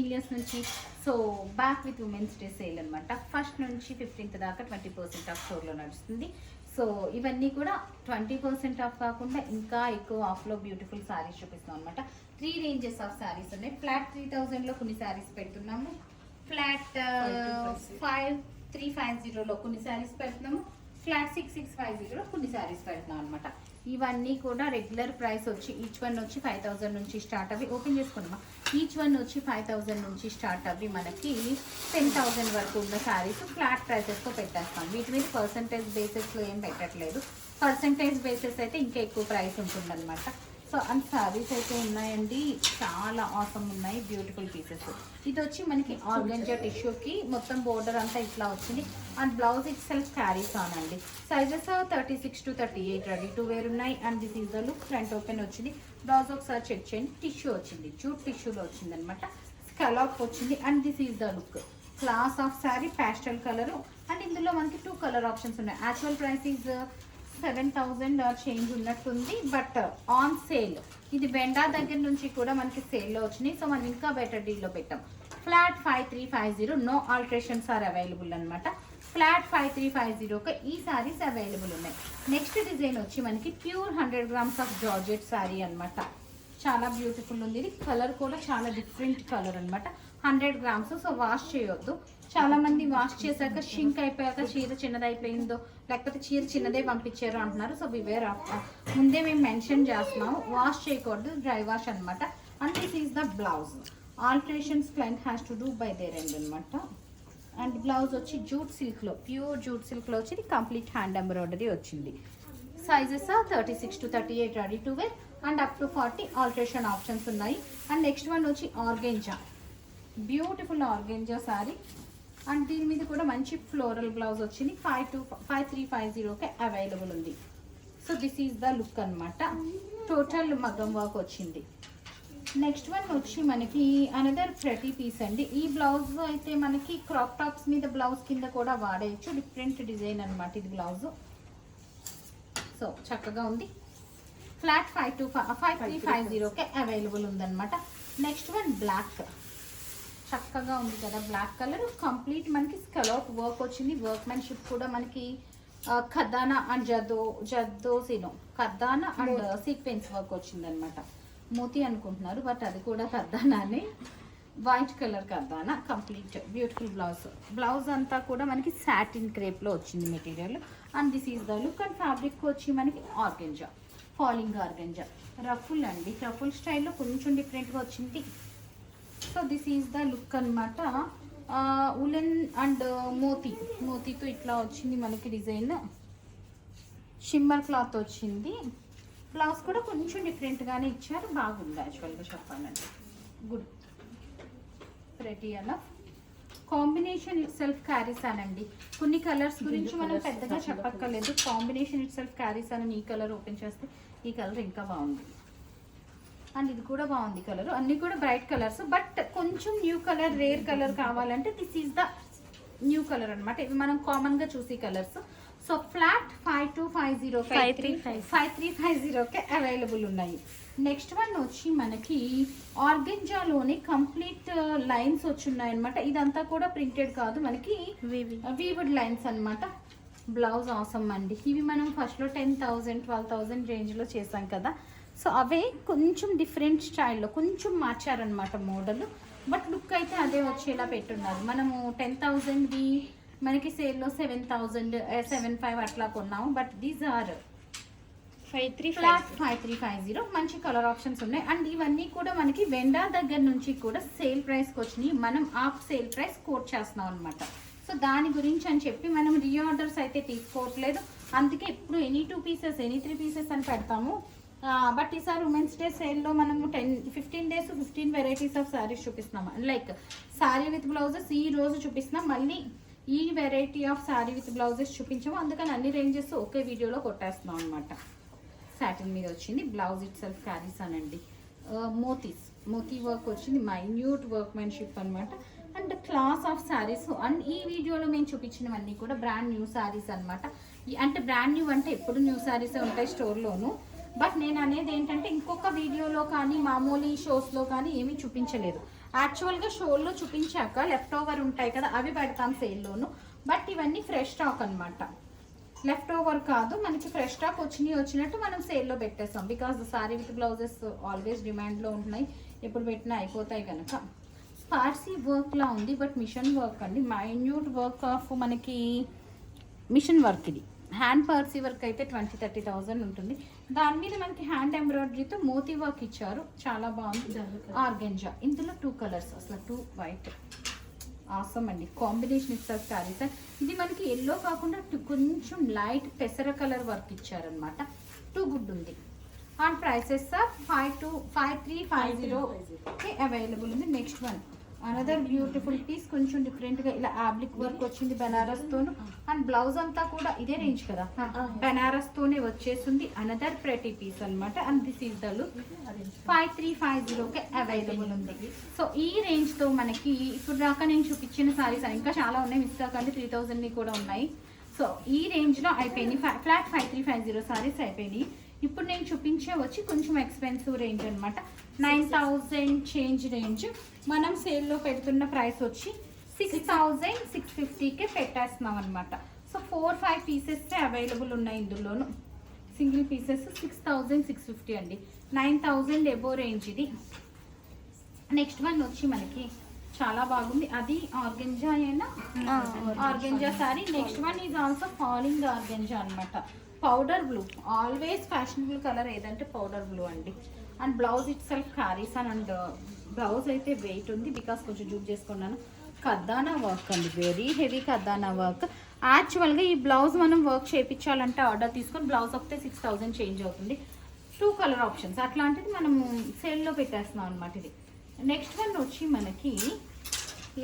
Millions నుంచి. So back with women's day sale అనమాట. First నుంచి 15th దాకా 20% ఆఫ్ స్టోర్లో నడుస్తుంది. సో ఇవన్నీ కూడా 20% ఆఫ్ కాకుండా ఇంకా ఎక్కువ ఆఫ్లో బ్యూటిఫుల్ శారీస్ చూపిస్తాం అనమాట. 3 రేంజెస్ ఆఫ్ శారీస్ ఉన్నాయి. ఫ్లాట్ 3000లో కొన్ని శారీస్ పెడుతున్నాము. ఫ్లాట్ 5350లో కొన్ని శారీస్ పెడుతున్నాము. ఫ్లాట్ 6650లో కొన్ని శారీస్ పెడుతున్నాం అనమాట. ఇవన్నీ కూడా రెగ్యులర్ ప్రైస్ వచ్చి ఈచ్ వన్ వచ్చి 5000 నుంచి స్టార్ట్ అవి ఓపెన్ చేసుకున్నామా. ఈచ్ వన్ వచ్చి 5000 నుంచి స్టార్ట్ అవి మనకి 10,000 వరకు ఉన్న శారీస్ ఫ్లాట్ ప్రైసెస్తో పెట్టేస్తాం. వీటి మీద పర్సంటేజ్ బేసిస్లో ఏం పెట్టట్లేదు. పర్సంటేజ్ బేసిస్ అయితే ఇంకా ఎక్కువ ప్రైస్ ఉంటుందన్నమాట. సో అండ్ శారీస్ అయితే ఉన్నాయండి, చాలా ఆసమ్ ఉన్నాయి, బ్యూటిఫుల్ పీసెస్. ఇది వచ్చి మనకి ఆర్గంజా టిష్యూకి మొత్తం బోర్డర్ అంతా ఇట్లా వచ్చింది. And blouse itself carries on అండి. Sizes 36 to 38 ready to wear ఉన్నాయి. And this is the look. Front open వచ్చింది. బ్లౌజ్ ఒకసారి చెక్ చేయండి. టిష్యూ వచ్చింది, జూట్ టిష్యూలో వచ్చింది అనమాట. స్కలాప్ వచ్చింది. And this is the look. Class of sari pastel colour. And ఇందులో మనకి 2 కలర్ ఆప్షన్స్ ఉన్నాయి. యాక్చువల్ ప్రైస్ ఈజ్ 7000 చేంజ్ ఉన్నట్టుంది, బట్ ఆన్ సేల్. ఇది వెండా దగ్గర నుంచి కూడా మనకి సేల్లో వచ్చినాయి. సో మనం ఇంకా బెటర్ డీల్లో పెట్టాం. Flat 5350, no alterations are available అనమాట. ఫ్లాట్ 5350కి ఈ శారీస్ అవైలబుల్ ఉన్నాయి. నెక్స్ట్ డిజైన్ వచ్చి మనకి pure 100 grams of georgette sari అనమాట. చాలా బ్యూటిఫుల్ ఉంది. ఇది కలర్ కూడా చాలా డిఫరెంట్ కలర్ అనమాట. 100 grams. సో వాష్ చేయొద్దు. చాలా మంది వాష్ చేశాక షింక్ అయిపోయాక చీర చిన్నదైపోయిందో లేకపోతే చీర చిన్నదే పంపించారు అంటున్నారు. So beware of. ముందే మేము మెన్షన్ చేస్తున్నాము, వాష్ చేయకూడదు, డ్రై వాష్ అనమాట. And this is the blouse. Alterations client has to do by their end అనమాట. అండ్ బ్లౌజ్ వచ్చి జూట్ సిల్క్లో, ప్యూర్ జూట్ సిల్క్లో వచ్చి కంప్లీట్ హ్యాండ్ ఎంబ్రాయిడరీ వచ్చింది. Sizes 36 to 38 ready to wear. And up to 40 alteration options ఉన్నాయి. And next one వచ్చి organza, beautiful organza sari. And దీని మీద కూడా మంచి ఫ్లోరల్ బ్లౌజ్ వచ్చింది. 5350కి అవైలబుల్ ఉంది. So this is the look అనమాట. టోటల్ మగ్గం వర్క్ వచ్చింది. నెక్స్ట్ వన్ వచ్చి మనకి అనదర్ ప్రతి పీస్ అండి. ఈ బ్లౌజ్ అయితే మనకి క్రాప్ టాప్స్ మీద బ్లౌజ్ కింద కూడా వాడేయచ్చు. డిఫరెంట్ డిజైన్ అనమాట ఇది బ్లౌజ్. సో చక్కగా ఉంది. ఫ్లాట్ 5350కి అవైలబుల్ ఉందన్నమాట. నెక్స్ట్ వన్ బ్లాక్, చక్కగా ఉంది కదా బ్లాక్ కలర్. కంప్లీట్ మనకి స్కలాప్ వర్క్ వచ్చింది. వర్క్మెన్షిప్ కూడా మనకి ఖద్దానా అండ్ జద్దోసినో ఖద్దానా అండ్ సీక్వెన్స్ వర్క్ వచ్చింది అనమాట. మోతి అనుకుంటున్నారు, బట్ అది కూడా ఖద్దానానే. వైట్ కలర్ ఖద్దానా. Complete beautiful blouse. బ్లౌజ్ అంతా కూడా మనకి సాటిన్ క్రేప్లో వచ్చింది material. And this is the look. And fabric వచ్చి మనకి ఆర్గెంజా, ఫాలింగ్ ఆర్గెంజా. రఫుల్ అండి, రఫుల్ స్టైల్లో కొంచెం డిఫరెంట్గా వచ్చింది. So this is the look అనమాట. ఉలెన్ అండ్ మోతీతో ఇట్లా వచ్చింది మనకి డిజైన్. షిమ్మర్ క్లాత్ వచ్చింది. బ్లౌజ్ కూడా కొంచెం డిఫరెంట్గానే ఇచ్చారు. బాగుంది యాక్చువల్గా చెప్పాలంటే. గుడ్, ప్రెటీ అలా. కాంబినేషన్ ఇట్ సెల్ఫ్ క్యారీస్ అనండి. కొన్ని కలర్స్ గురించి మనం పెద్దగా చెప్పక్కర్లేదు. కాంబినేషన్ ఇట్ సెల్ఫ్ క్యారీస్ అని. ఈ కలర్ ఓపెన్ చేస్తే ఈ కలర్ ఇంకా బాగుంది. అండ్ ఇది కూడా బాగుంది కలర్. అన్ని కూడా బ్రైట్ కలర్స్, బట్ కొంచెం న్యూ కలర్, రేర్ కలర్ కావాలంటే this is the new colour అనమాట. ఇవి మనం కామన్ గా చూసే కలర్స్. సో ఫ్లాట్ 5350కి అవైలబుల్ ఉన్నాయి. నెక్స్ట్ వన్ వచ్చి మనకి ఆర్గెంజాలోని కంప్లీట్ లైన్స్ వచ్చి ఉన్నాయి అనమాట. ఇదంతా కూడా ప్రింటెడ్ కాదు, మనకి వీవుడ్ లైన్స్ అనమాట. బ్లౌజ్ ఆసమ్ అండి. ఇవి మనం ఫస్ట్లో 10,000 12,000 రేంజ్లో చేసాం కదా. సో అవే కొంచెం డిఫరెంట్ స్టైల్లో కొంచెం మార్చారనమాట మోడల్, బట్ లుక్ అయితే అదే వచ్చేలా పెట్టున్నారు. మనము 10,000వి మనకి సేల్లో 7,000 7,500 అట్లా కొన్నాము. But these are 5350. మంచి కలర్ ఆప్షన్స్ ఉన్నాయి. అండ్ ఇవన్నీ కూడా మనకి వెండా దగ్గర నుంచి కూడా సేల్ ప్రైస్కి వచ్చినాయి. మనం ఆఫ్ సేల్ ప్రైస్ కోట్ చేస్తున్నాం అనమాట. సో దాని గురించి అని చెప్పి మనం రీఆర్డర్స్ అయితే తీసుకోవట్లేదు. అందుకే ఎప్పుడు ఎనీ 2 pieces ఎనీ 3 pieces అని పెడతాము. బట్ ఈసారి ఉమెన్స్ డే సేల్లో మనము 15 days 15 వెరైటీస్ ఆఫ్ శారీస్ చూపిస్తున్నాము. లైక్ శారీ విత్ బ్లౌజెస్ ఈ రోజు చూపిస్తున్నాం. మళ్ళీ ఈ variety of sari with blouses చూపించాము. అందుకని అన్ని రేంజెస్ ఒకే వీడియోలో కొట్టేస్తున్నాం అనమాట. సాటిన్ మీద వచ్చింది. బ్లౌజ్ ఇట్ సెల్ఫ్ క్యారీస్ అనండి. మోతీ వర్క్ వచ్చింది. మైన్యూట్ వర్క్మెన్షిప్ అనమాట. And class of saris. And ఈ వీడియోలో మేము చూపించినవన్నీ కూడా బ్రాండ్ న్యూ శారీస్ అనమాట. అంటే బ్రాండ్ న్యూ అంటే ఎప్పుడు న్యూ శారీసే ఉంటాయి స్టోర్లోను. బట్ నేను అనేది ఏంటంటే ఇంకొక వీడియోలో కానీ మామూలు షోస్లో కానీ ఏమీ చూపించలేదు. యాక్చువల్గా షోల్లో చూపించాక లెఫ్ట్ ఓవర్ ఉంటాయి కదా, అవి పెడతాం సేల్లోను. బట్ ఇవన్నీ ఫ్రెష్ స్టాక్ అనమాట, లెఫ్ట్ ఓవర్ కాదు. మనకి ఫ్రెష్ స్టాక్ వచ్చినట్టు మనం సేల్లో పెట్టేస్తాం. Because sari with blouses always డిమాండ్లో ఉంటున్నాయి, ఎప్పుడు పెట్టినా అయిపోతాయి కనుక. పార్సీ వర్క్లా ఉంది, బట్ మిషన్ వర్క్ అండి, మైన్యూట్ వర్క్ ఆఫ్ మనకి మిషన్ వర్క్. ఇది హ్యాండ్ పర్సీ వర్క్ అయితే 20-30,000 ఉంటుంది. దాని మీద మనకి హ్యాండ్ ఎంబ్రాయిడరీతో మోతీ వర్క్ ఇచ్చారు, చాలా బాగుంది. ఆర్గెంజా, ఇందులో 2 కలర్స్, అసలు 2 వైట్, ఆసమ్ అండి. కాంబినేషన్ ఇస్తారు శారీస్. ఇది మనకి ఎల్లో కాకుండా కొంచెం లైట్ పెసర కలర్ వర్క్ ఇచ్చారనమాట, 2 గుడ్ ఉంది. అండ్ ప్రైసెస్ 5350 అవైలబుల్ ఉంది. Next one another beautiful piece, కొంచెం డిఫరెంట్గా ఇలా ఆబ్లిక్ వర్క్ వచ్చింది బెనారస్తోను. అండ్ బ్లౌజ్ అంతా కూడా ఇదే రేంజ్ కదా, బెనారస్తోనే వచ్చేసింది. అనదర్ ప్రెటీ పీస్ అనమాట. And this is the look. 5350కి అవైలబుల్ ఉంది. సో ఈ రేంజ్తో మనకి ఇప్పుడు దాకా నేను చూపించిన సారీస్ ఇంకా చాలా ఉన్నాయి, మిస్ కాకండి. 3000 కూడా ఉన్నాయి. సో ఈ రేంజ్లో అయిపోయినాయి. ఫ్లాట్ 5350 సారీస్ అయిపోయినాయి. ఇప్పుడు నేను చూపించే వచ్చి కొంచెం ఎక్స్పెన్సివ్ రేంజ్ అనమాట, 9000 చేంజ్ రేంజ్. మనం సేల్లో పెడుతున్న ప్రైస్ వచ్చి 6650కే పెట్టేస్తున్నాం అనమాట. సో 4-5 పీసెస్ అవైలబుల్ ఉన్నాయి ఇందులోను. సింగిల్ పీసెస్ 6650 అండి, 9000 ఎబో రేంజ్ ఇది. నెక్స్ట్ వన్ వచ్చి మనకి చాలా బాగుంది, అది ఆర్గెంజా అయినా organza sari. Next one is also falling organza అనమాట. Powder blue, always fashionable colour ఏదంటే పౌడర్ బ్లూ అండి. And blouse itself carries and blouse అయితే వెయిట్ ఉంది, బికాస్ కొంచెం జూమ్ చేసుకున్నాను. కద్దానా వర్క్ అండి, వెరీ హెవీ కద్దానా వర్క్. యాక్చువల్గా ఈ బ్లౌజ్ మనం వర్క్ చేయించాలంటే ఆర్డర్ తీసుకొని బ్లౌజ్ ఒకటే 6000 చేంజ్ అవుతుంది. 2 కలర్ ఆప్షన్స్, అట్లాంటిది మనము సేల్లో పెట్టేస్తున్నాం అనమాట ఇది. నెక్స్ట్ వన్ వచ్చి మనకి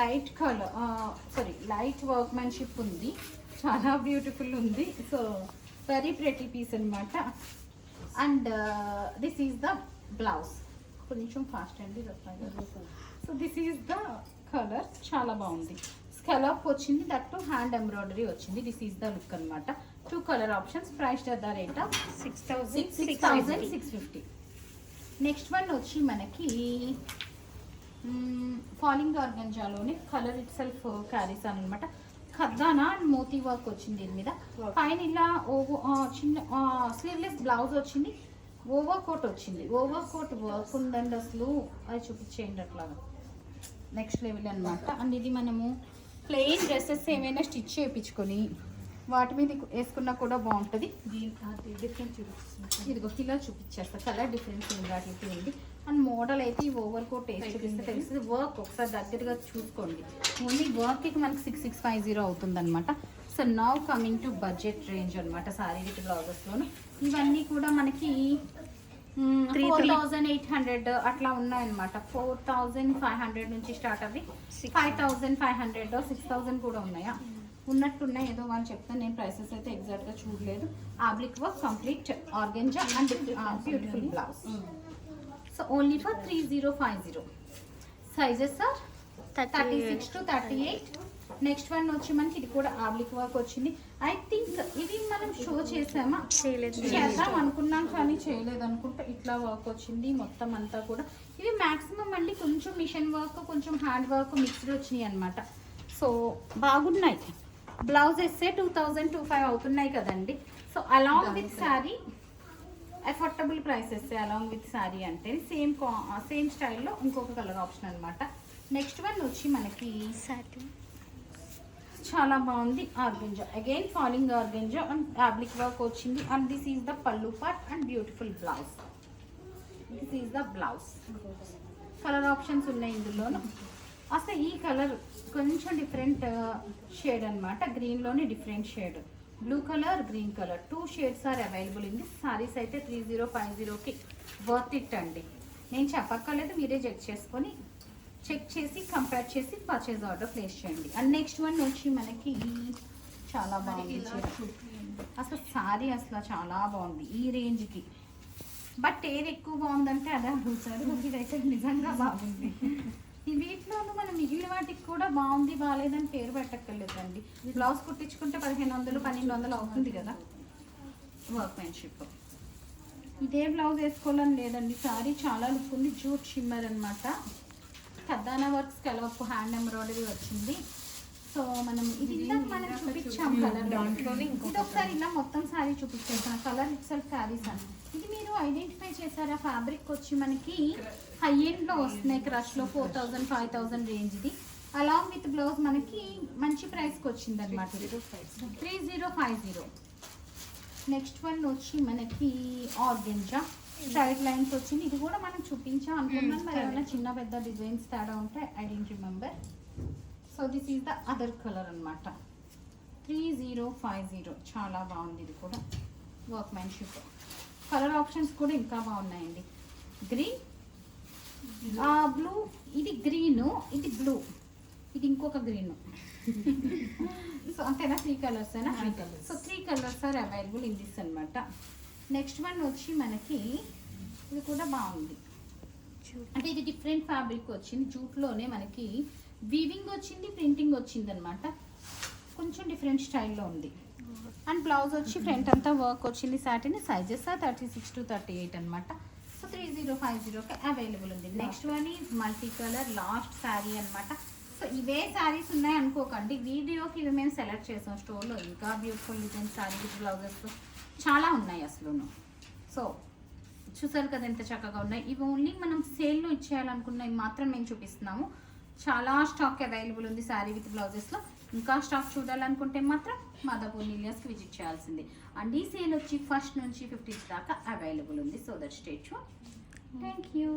లైట్ కలర్, లైట్ వర్క్మెన్షిప్ ఉంది, చాలా బ్యూటిఫుల్ ఉంది. సో వెరీ ప్రెటీ పీస్ అనమాట. And this is the blouse, కొంచెం ఫాస్ట్ అండి. So this is the colour, చాలా బాగుంది. స్కెలప్ వచ్చింది, దట్ హ్యాండ్ ఎంబ్రాయిడరీ వచ్చింది. దిస్ ఈజ్ ద లుక్ అనమాట. 2 colour options, price the rate of 6650. Next one వచ్చి మనకి ఫాలింగ్ ఆర్గంజాలోనే కలర్ ఇట్ సెల్ఫ్ క్యారీస్ అనమాట. ఖద్దానా అండ్ మోతీ వర్క్ వచ్చింది దీని మీద. పైన ఇలా చిన్న స్లీవ్లెస్ బ్లౌజ్ వచ్చింది, ఓవర్ కోట్ వచ్చింది. ఓవర్ కోట్ వర్క్ ఉందండి, అసలు అది చూపించేయండి అట్లాగా, నెక్స్ట్ లెవెల్ అనమాట. అండ్ ఇది మనము ప్లెయిన్ డ్రెస్సెస్ ఏమైనా స్టిచ్ చేయించుకొని వాటి మీద వేసుకున్నా కూడా బాగుంటుంది. డిఫరెంట్ ఇదిగో ఇలా చూపించేస్తా, కలర్ డిఫరెన్స్ వాటికి ఉంది. అండ్ మోడల్ అయితే ఈ ఓవర్ కోట్ వేసి చూపిస్తే తెలుస్తుంది. వర్క్ ఒకసారి దగ్గరగా చూసుకోండి, ఓన్లీ వర్క్కి మనకి 6650 అవుతుంది అనమాట. So now coming to budget range అనమాట, సారీ విత్ బ్లౌజెస్లోను. ఇవన్నీ కూడా మనకి 4800 అట్లా ఉన్నాయన్నమాట. 4500 నుంచి స్టార్ట్ అవి 5500 6000 కూడా ఉన్నాయా, ఉన్నట్టున్నాయి. ఏదో వాళ్ళు చెప్తాను, నేను ప్రైసెస్ అయితే ఎగ్జాక్ట్గా చూడలేదు. Oblique work, complete organza and beautiful blouse. So only for 3050. Sizes are 36 to 38. Next one వచ్చి మనకి ఇది కూడా ఆబ్లిక్ వర్క్ వచ్చింది. ఐ థింక్ ఇది మనం షో చేసామా, చేద్దాం అనుకున్నాం కానీ చేయలేదు అనుకుంటా. ఇట్లా వర్క్ వచ్చింది మొత్తం అంతా కూడా. ఇవి మ్యాక్సిమం అండి కొంచెం మిషన్ వర్క్, కొంచెం హ్యాండ్ వర్క్ మిక్స్డ్ వచ్చినాయి అనమాట. సో బాగున్నాయి. బ్లౌజ్ వేస్తే 2000-2500 అవుతున్నాయి కదండి. So along with sari affordable prices, along with sari అంటే సేమ్ స్టైల్లో ఇంకొక కలర్ ఆప్షన్ అనమాట. నెక్స్ట్ వన్ వచ్చి మనకి చాలా బాగుంది, organza. Again falling organza and fabric work వచ్చింది. అండ్ దిస్ ఈజ్ ద పల్లు part and beautiful blouse. This is the blouse. Colour options ఉన్నాయి ఇందులోను. అసలు ఈ కలర్ కొంచెం డిఫరెంట్ షేడ్ అనమాట, గ్రీన్లోనే different shade, blue colour, green colour, 2 shades are available in this sarees. అయితే 3050కి వర్త్ ఇట్ అండి, నేను చెప్పక్కర్లేదు, మీరే చెక్ చేసి కంపేర్ చేసి పర్చేజ్ ఆర్డర్ ప్లేస్ చేయండి. అండ్ నెక్స్ట్ వన్ వచ్చి మనకి చాలా బాగుంది, అసలు సారీ అసలు చాలా బాగుంది ఈ రేంజ్కి. బట్ ఏది ఎక్కువ బాగుందంటే అదే అడుగుతారు, ఇదైతే నిజంగా బాగుంది. ఈ వీటిలోనూ మనం మిగిలిన వాటికి కూడా బాగుంది బాగాలేదని పేరు పెట్టక్కర్లేదండి. బ్లౌజ్ కుట్టించుకుంటే 1500-1200 అవుతుంది కదా వర్క్మెన్షిప్. ఇదే బ్లౌజ్ వేసుకోవాలని లేదండి, సారీ చాలా లుక్ ఉంది. జూట్ షిమ్మర్ అనమాట, కద్దానా వర్క్స్ కలవపు హ్యాండ్ ఎంబ్రాయిడరీ వచ్చింది. సో మనం ఇది మనం చూపించాం కలర్ దాంట్లోనే. ఇది ఒకసారి ఇలా మొత్తం సారీ చూపించేసాను, కలర్ ఇట్ సెల్ఫ్ శారీస్ అని. ఇది మీరు ఐడెంటిఫై చేశారా? ఫ్యాబ్రిక్ వచ్చి మనకి హై ఎండ్లో వస్తున్నాయి, క్రష్లో 4000 5000 రేంజ్. ఇది అలాంగ్ విత్ బ్లౌజ్ మనకి మంచి ప్రైస్కి వచ్చింది అనమాట, 3050. నెక్స్ట్ వన్ వచ్చి మనకి ఆర్గెంజా స్ట్రైట్ లైన్స్ వచ్చింది. ఇది కూడా మనం చూపించాం అనుకున్నాను, మరి ఏమైనా చిన్న పెద్ద డిజైన్స్ తేడా ఉంటే I don't remember. So this is the other colour అనమాట, 3050. చాలా బాగుంది ఇది కూడా, వర్క్మెన్షిప్. కలర్ ఆప్షన్స్ కూడా ఇంకా బాగున్నాయండి. గ్రీన్, బ్లూ, ఇది గ్రీన్, ఇది బ్లూ, ఇది ఇంకొక గ్రీన్. సో అంతేనా, 3 కలర్స్ అయినా? So 3 colours are available in this అనమాట. నెక్స్ట్ వన్ వచ్చి మనకి ఇది కూడా బాగుంది, అంటే ఇది డిఫరెంట్ ఫ్యాబ్రిక్ వచ్చింది, జూట్లోనే మనకి వీవింగ్ వచ్చింది, ప్రింటింగ్ వచ్చింది అనమాట, కొంచెం డిఫరెంట్ స్టైల్లో ఉంది. అండ్ బ్లౌజ్ వచ్చి ఫ్రంట్ అంతా వర్క్ వచ్చింది. సాటిన్ సైజెస్ 36 to 38 అనమాట. సో 3050కి అవైలబుల్ ఉంది. Next one is multi colour last sari అనమాట. సో ఇవే శారీస్ ఉన్నాయి అనుకోకండి, వీడియోకి ఇవి మేము సెలెక్ట్ చేసాం. స్టోర్లో ఇంకా beautiful design sari with blouses చాలా ఉన్నాయి అసలు. సో చూసారు కదా ఎంత చక్కగా ఉన్నాయి. ఇవి ఓన్లీ మనం సేల్లో ఇచ్చేయాలనుకున్నవి మాత్రం మేము చూపిస్తున్నాము. చాలా స్టాక్ అవైలబుల్ ఉంది శారీ విత్ బ్లౌజెస్లో. ఇంకా స్టాక్ చూడాలనుకుంటే మాత్రం మాదాపూర్ నిలియాస్కి విజిట్ చేయాల్సింది. అండ్ ఈ సేల్ వచ్చి 1st నుంచి 15th దాకా అవైలబుల్ ఉంది. So that stay tune. Thank you.